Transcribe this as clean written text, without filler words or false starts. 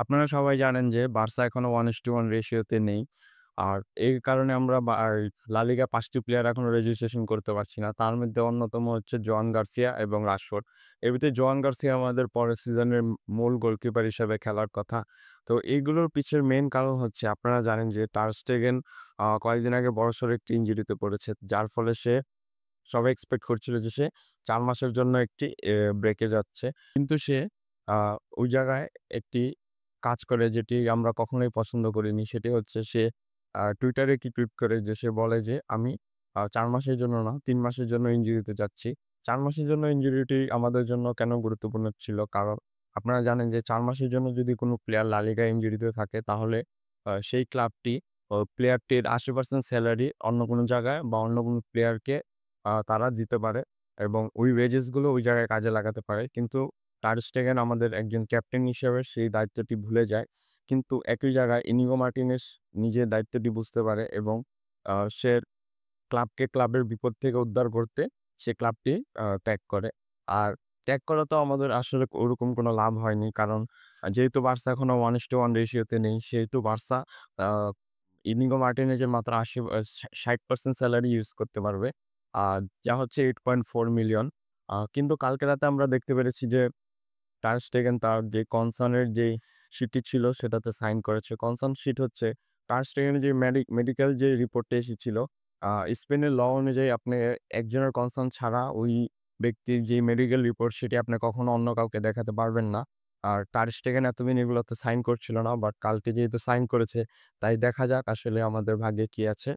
আপনারা সবাই জানেন যে বার্সা এখনো 1:1 রেশিওতে নেই। আর এর কারণে আমরা লা লিগা ৫ টি প্লেয়ার এখনো রেজিস্ট্রেশন করতে পারছি না। তার মধ্যে অন্যতম হচ্ছে জোয়ান গার্সিয়া এবং রাশফোর্ড। এর ভিতরে জোয়ান গার্সিয়া আমাদের পরের সিজনের মূল গোলকিপার হিসেবে খেলার কথা। তো এইগুলোর পিছের মেইন কারণ হচ্ছে আপনারা জানেন যে টার স্টেগেন কয়েকদিন আগে বড়সড় একটি ইনজুরিতে পড়েছে। যার ফলে সবাই এক্সপেক্ট করছিল যে সে ৪ মাসের জন্য একটি ব্রেকে যাচ্ছে। কিন্তু সে আ ওই জায়গায় একটি কাজ করে যেটি আমরা কখনোই পছন্দ করিনি। সেটি হচ্ছে সে টুইটারে একটি টুইট করে যে সে বলে যে, "আমি ৪ মাসের জন্য না ৩ মাসের জন্য ইনজুরিতে যাচ্ছি।" ৪ মাসের জন্য ইনজুরিটি আমাদের জন্য কেন গুরুত্বপূর্ণ ছিল? কারণ আপনারা জানেন যে ৪ মাসের জন্য যদি কোনো প্লেয়ার লা লিগায় ইনজুরিতে থাকে তাহলে সেই ক্লাবটি প্লেয়ারটির ৮০% সেলারি অন্য কোনো জায়গায় বা অন্য কোনো প্লেয়ারকে তারা দিতে পারে এবং ওই ওয়েজেস গুলো ওই জায়গায় কাজে লাগাতে পারে। কিন্তু টার স্টেগেন আমাদের একজন ক্যাপ্টেন হিসেবে সেই দায়িত্বটি ভুলে যায়। কিন্তু একই জায়গায় ইনিগো মার্টিনেজ নিজে দায়িত্বটি বুঝতে পারে এবং সে ক্লাবকে ক্লাবের বিপদ থেকে উদ্ধার করতে সে ক্লাবটি ত্যাগ করে। আর ত্যাগ করা তো আমাদের আসলে ওরকম কোনো লাভ হয়নি। কারণ যেহেতু বার্সা এখনো 1:1 রেশিওতে নেই, সেহেতু বার্সা আ ইনিগো মার্টিনেজের মাত্র ৮০ ৬০% সেলারি ইউজ করতে পারবে। আর যা হচ্ছে ৮.৪ মিলিয়ন। কিন্তু কালকে রাতে আমরা দেখতে পেরেছি যে টার স্টেগেন তার যে কনসার্ন এর যেই শিটটি ছিল সেটাতে সাইন করেছে। কনসার্ন শিট হচ্ছে টার স্টেগেনের যে মেডিকেল যে রিপোর্টটা এসেছিল, আ স্পেনের ল অনুযায়ী আপনি একজনের কনসার্ন ছাড়া ওই ব্যক্তির যে মেডিকেল রিপোর্ট সেটি আপনি কখনো অন্য কাউকে দেখাতে পারবেন না। আর টার স্টেগেন এতদিন এগুলোতে সাইন করছিল না। বাট কালকে যেহেতু সাইন করেছে তাই দেখা যাক আসলে আমাদের ভাগ্যে কি আছে।